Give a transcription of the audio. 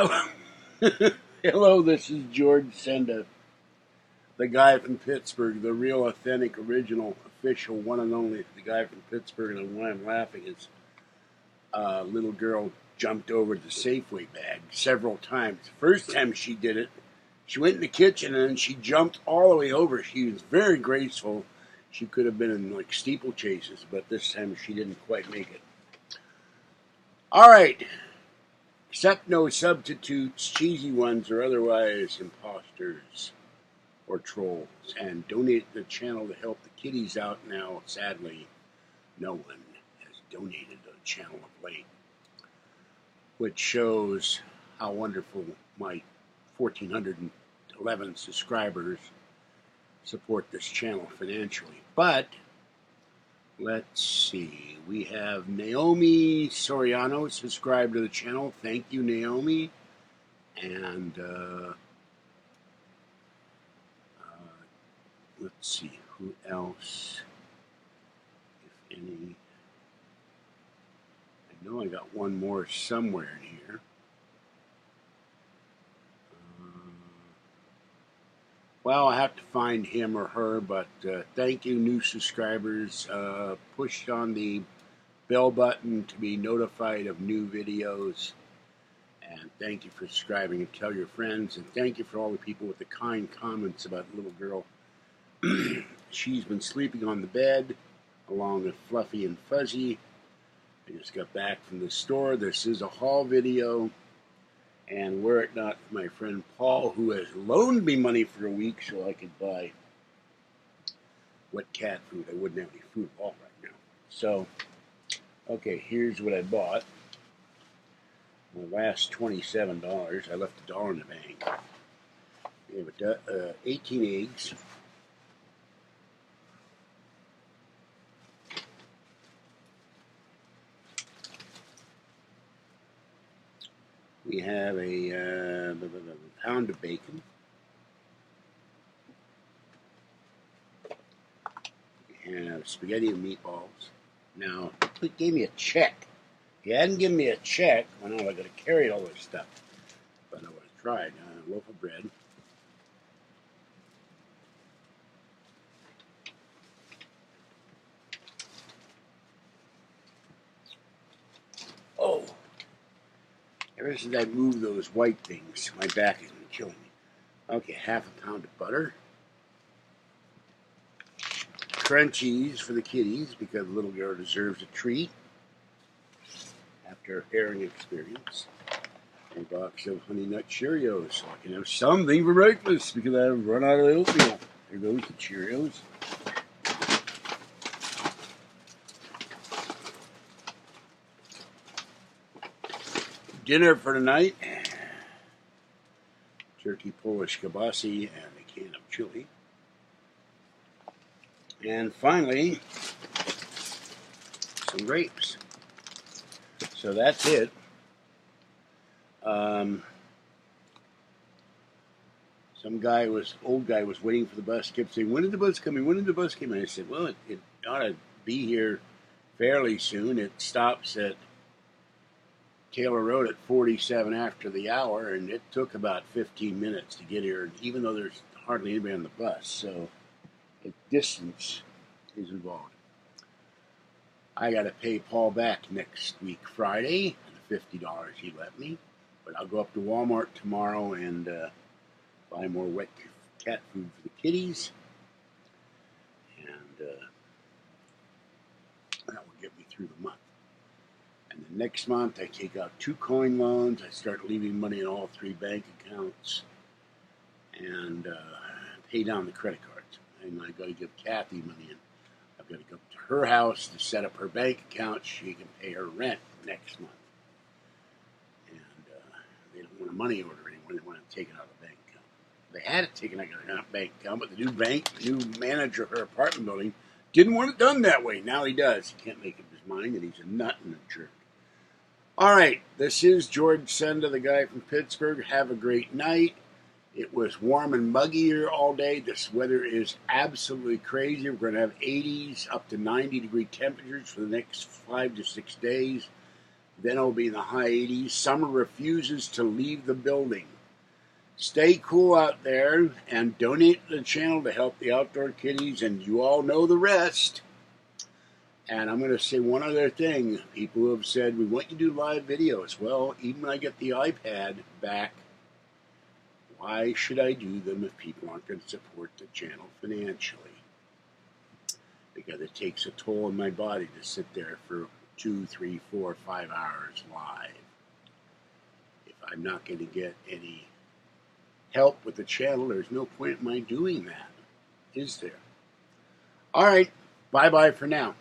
Hello, hello. This is George Senda, the guy from Pittsburgh, the real, authentic, original, official, one and only, the guy from Pittsburgh. And why I'm laughing is a little girl jumped over the Safeway bag several times. The first time she did it, she went in the kitchen and then she jumped all the way over. She was very graceful. She could have been in like steeplechases, but this time she didn't quite make it. All right. Accept no substitutes, cheesy ones or otherwise imposters or trolls, and donate the channel to help the kiddies out now. Sadly, no one has donated to the channel of late, which shows how wonderful my 1,411 subscribers support this channel financially. But let's see. We have Naomi Soriano subscribed to the channel. Thank you, Naomi. And let's see who else, if any. I know I got one more somewhere in here. Well, I have to find him or her, but thank you, new subscribers. Push on the bell button to be notified of new videos. And thank you for subscribing, and tell your friends. And thank you for all the people with the kind comments about the little girl. She's been sleeping on the bed along with Fluffy and Fuzzy. I just got back from the store. This is a haul video. And were it not for my friend Paul, who has loaned me money for a week so I could buy wet cat food, I wouldn't have any food at all right now. So, okay, here's what I bought. My last $27. I left $1 in the bank. We have 18 eggs. We have a pound of bacon. We have spaghetti and meatballs. Now, he gave me a check. If he hadn't given me a check, well, now I got to carry all this stuff. But I would have tried. A loaf of bread. Oh. Ever since I moved those white things, my back has been killing me. Okay, half a pound of butter. Crunchies for the kiddies, because the little girl deserves a treat after a herring experience. A box of Honey Nut Cheerios, so I can have something for breakfast, because I've run out of oatmeal. Here goes the Cheerios. Dinner for tonight: turkey Polish kibasi and a can of chili. And finally, some grapes. So that's it. Some old guy was waiting for the bus, kept saying, when is the bus coming? When is the bus coming? I said, well, it ought to be here fairly soon. It stops at Taylor Road at 47 after the hour, and it took about 15 minutes to get here, even though there's hardly anybody on the bus, so distance is involved. I got to pay Paul back next week, Friday, the $50 he lent me, but I'll go up to Walmart tomorrow and buy more wet cat food for the kitties, and that will get me through the month. And the next month, I take out 2 coin loans. I start leaving money in all 3 bank accounts, and pay down the credit cards. And I got to give Kathy money, and I've got to go to her house to set up her bank account. She can pay her rent next month. And they don't want a money order anymore. They want it taken out of the bank account. They had it taken out of the bank account, but the new manager of her apartment building didn't want it done that way. Now he does. He can't make up his mind, and he's a nut and a jerk. All right, this is George Senda, the guy from Pittsburgh. Have a great night. It was warm and muggy here all day. This weather is absolutely crazy. We're going to have 80s up to 90-degree temperatures for the next 5 to 6 days. Then it'll be in the high 80s. Summer refuses to leave the building. Stay cool out there and donate to the channel to help the outdoor kitties, and you all know the rest. And I'm going to say one other thing. People who have said, we want you to do live videos. Well, even when I get the iPad back, why should I do them if people aren't going to support the channel financially? Because it takes a toll on my body to sit there for 2, 3, 4, 5 hours live. If I'm not going to get any help with the channel, there's no point in my doing that, is there? All right, bye-bye for now.